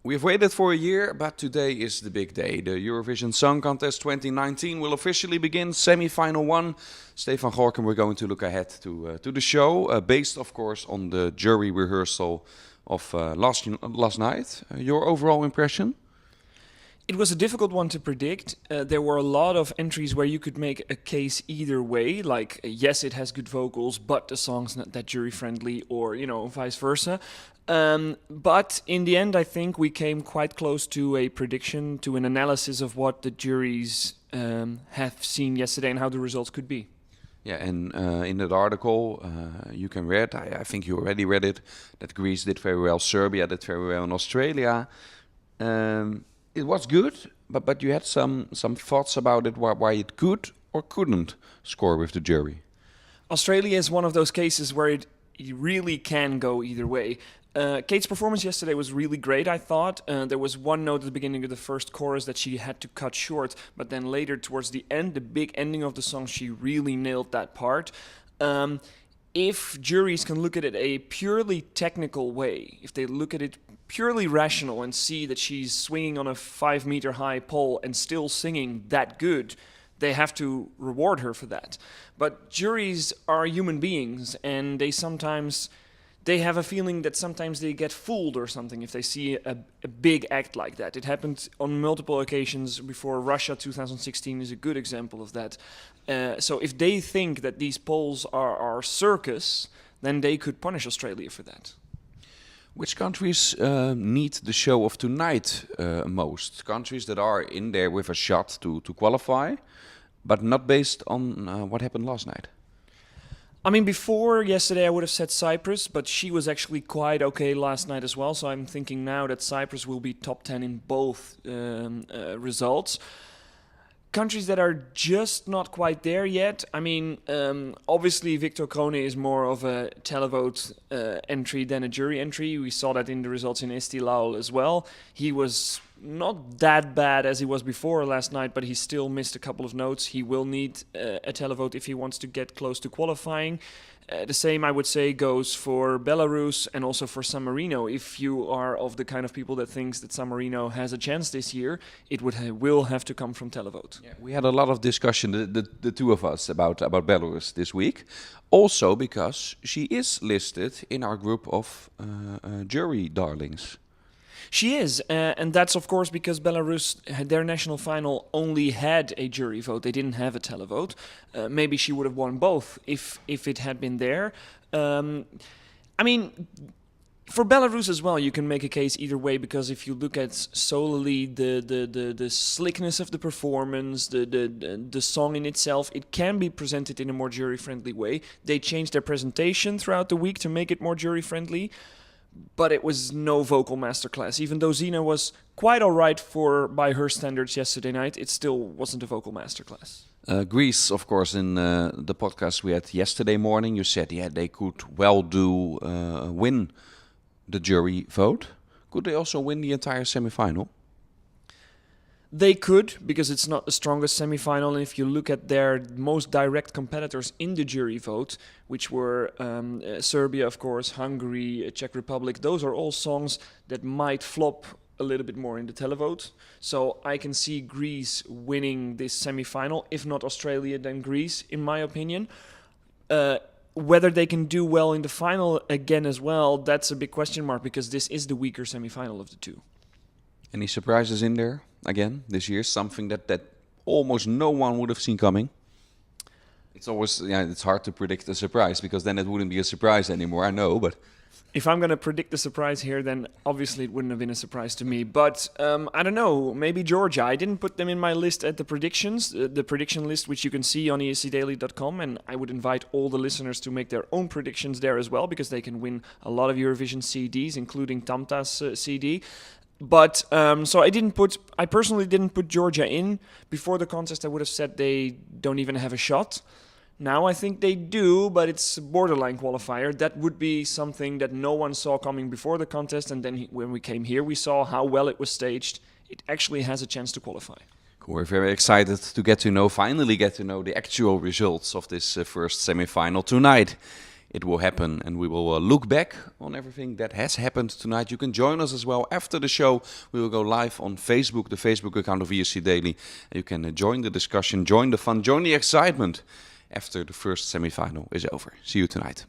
We've waited for a year, but today is the big day. The Eurovision Song Contest 2019 will officially begin, semi-final one. Steef and Gorkum, we're going to look ahead to the show, based, of course, on the jury rehearsal of last night. Your overall impression? It was a difficult one to predict. There were a lot of entries where you could make a case either way, like yes, it has good vocals, but the song's not that jury friendly, or vice versa. But in the end, I think we came quite close to a prediction, to an analysis of what the juries have seen yesterday and how the results could be. Yeah, and in that article, you can read, I think you already read it, that Greece did very well, Serbia did very well, and Australia. It was good, but you had some thoughts about it, why it could or couldn't score with the jury. Australia is one of those cases where it really can go either way. Kate's performance yesterday was really great, I thought. There was one note at the beginning of the first chorus that she had to cut short, but then later towards the end, the big ending of the song, she really nailed that part. If juries can look at it a purely technical way, if they look at it purely rational and see that she's swinging on a 5-meter high pole and still singing that good, they have to reward her for that. But juries are human beings, and they have a feeling that sometimes they get fooled or something if they see a big act like that. It happened on multiple occasions before. Russia 2016 is a good example of that. So if they think that these polls are circus, then they could punish Australia for that. Which countries need the show of tonight most? Countries that are in there with a shot to qualify, but not based on what happened last night. I mean, before yesterday I would have said Cyprus, but she was actually quite okay last night as well, so I'm thinking now that Cyprus will be top 10 in both results. Countries that are just not quite there yet. I mean, obviously Victor Krone is more of a televote entry than a jury entry. We saw that in the results in ESCDaily as well. He was not that bad as he was before last night, but he still missed a couple of notes. He will need a televote if he wants to get close to qualifying. The same, I would say, goes for Belarus and also for San Marino. If you are of the kind of people that thinks that San Marino has a chance this year, it will have to come from televote. Yeah, we had a lot of discussion, the two of us, about Belarus this week. Also because she is listed in our group of jury darlings. She is, and that's of course because Belarus, their national final only had a jury vote. They didn't have a televote. Maybe she would have won both if it had been there. I mean, for Belarus as well, you can make a case either way, because if you look at solely the slickness of the performance, the song in itself, it can be presented in a more jury-friendly way. They changed their presentation throughout the week to make it more jury-friendly. But it was no vocal masterclass. Even though Zina was quite all right by her standards yesterday night, it still wasn't a vocal masterclass. Greece, of course, in the podcast we had yesterday morning, you said they could win the jury vote. Could they also win the entire semi-final? They could, because it's not the strongest semi-final. And if you look at their most direct competitors in the jury vote, which were Serbia, of course, Hungary, Czech Republic, those are all songs that might flop a little bit more in the televote. So I can see Greece winning this semi-final, if not Australia, then Greece, in my opinion. Whether they can do well in the final again as well, that's a big question mark, because this is the weaker semi-final of the two. Any surprises in there again this year? Something that almost no one would have seen coming. It's always it's hard to predict a surprise, because then it wouldn't be a surprise anymore. I know, but if I'm going to predict the surprise here, then obviously it wouldn't have been a surprise to me. But I don't know, maybe Georgia. I didn't put them in my list at the predictions, the prediction list, which you can see on ESCDaily.com. And I would invite all the listeners to make their own predictions there as well, because they can win a lot of Eurovision CDs, including Tamta's CD. But so I personally didn't put Georgia in. Before the contest, I would have said they don't even have a shot. Now I think they do, but it's a borderline qualifier. That would be something that no one saw coming before the contest. And then when we came here, we saw how well it was staged. It actually has a chance to qualify. Cool. We're very excited to finally get to know the actual results of this first semi-final tonight it will happen, and we will look back on everything that has happened tonight. You can join us as well after the show. We will go live on Facebook, the Facebook account of ESCDaily. You can join the discussion, join the fun, join the excitement after the first semi-final is over. See you tonight.